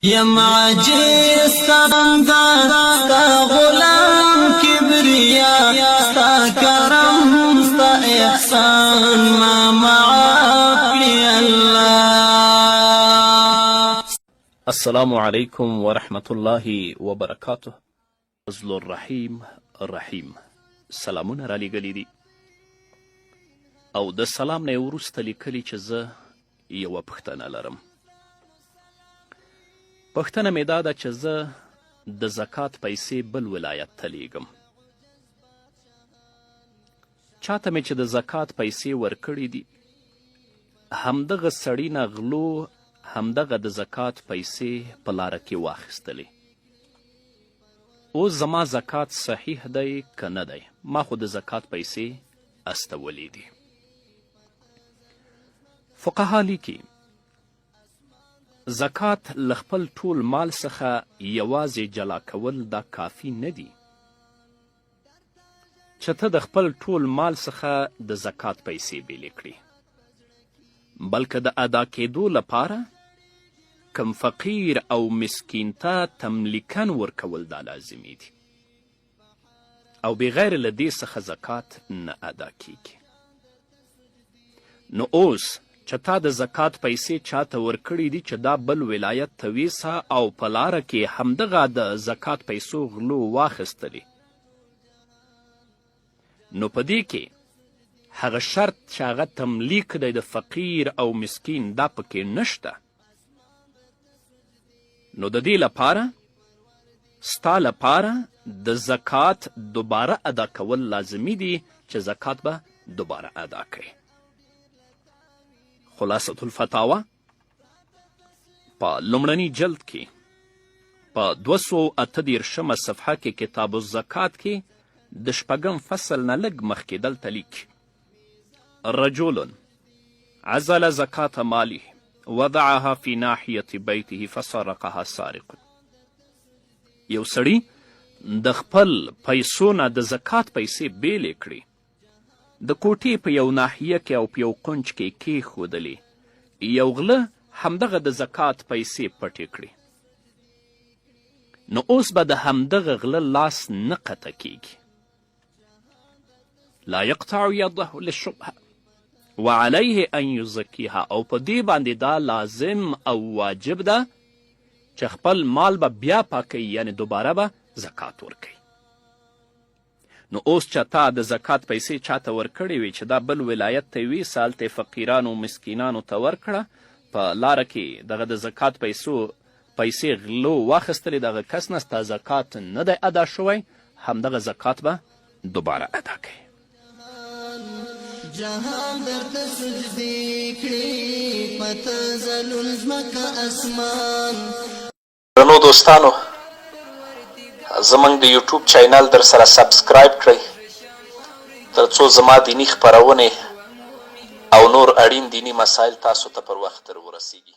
یم عجیز ستندر ستا غلام کبریا ستا کرم ستا احسان ما معافی الله. السلام علیکم ورحمت الله وبرکاته. فضل الرحیم رحیم سلامونه را لیږلي دي او د سلام نه وروسته لیکلي چې زه یوه پوښتنه لرم. پوښتنه مې دا ده چې زه د زکات پیسې بل ولایت ته لیږم. چاته مې چې د زکات پیسې ورکړې دي همدغه سړي نه غلو همدغه د زکات پیسې په لاره کې واخیستلې. اوس زما زکات صحیح دی که نه دی؟ ما خو د زکات پیسې استولې دي. فقها لیکي زکات له خپل ټول مال څخه یوازې جلا کول دا کافي نه دي چې ته د خپل ټول مال څخه د زکات پیسې بیلې کړي، بلکې د ادا کېدو لپاره کم فقیر او مسکین ته تملیکن ورکول دا لازمي دي او بغیر له دې څخه زکات نه ادا کیږي. نو اوس چې تا د زکات پیسې چاته ورکړي دي چې دا بل ولایت ته ویسه او په لاره کې همدغه د زکات پیسو غلو واخیستلې، نو په دې کې هغه شرط چې هغه تملیک دی د فقیر او مسکین دا پکې نشته. نو د دې لپاره ستا لپاره د زکات دوباره ادا کول لازمي دي چې زکات به دوباره ادا کړي. خلاصة الفتاوا په لومړني جلد کې په 238 صفحه کې کتاب الزکات کې د شپږم فصل نه لږ مخکې دلته لیکي رجل عزل زکات ماله وضعها في ناحیة بیته فسرقها سارق. یو سړي د خپل پیسو نه د زکات پیسې بیلې کړي، د کوټې په یو ناحیه کې او په یو کونج کې کیښودلې، یو غله همدغه د زکات پیسې پټې کړي. نو اوس به د همدغه غله لاس نه قطع کیږي. لا یقطع یده للشبهه وعلیه ان یزکیها، او په دې باندې دا لازم او واجب ده چې خپل مال به بیا پاکوي، یعنی دوباره به زکات ورکوي. نو اوس چې تا د زکات پیسې چاته ورکړې وي چې دا بل ولایت ته ویسه، هلته فقیرانو مسکینانو ته ورکړه، په لاره کې دغه د زکات پیسې غلو واخیستلې، دغه کس نه ستا زکات نه دی ادا شوی، همدغه زکات به دوباره ادا کوي. جهان درته سجدې کړي پته ځلون ځمکه اسمان. درنو دوستانو، زموږ د یوټیوب چینل در سره سبسکرایب کړئ تر څو زما دیني خپرونې او نور اړین دیني مسایل تاسو ته پر وخت ورسیږي.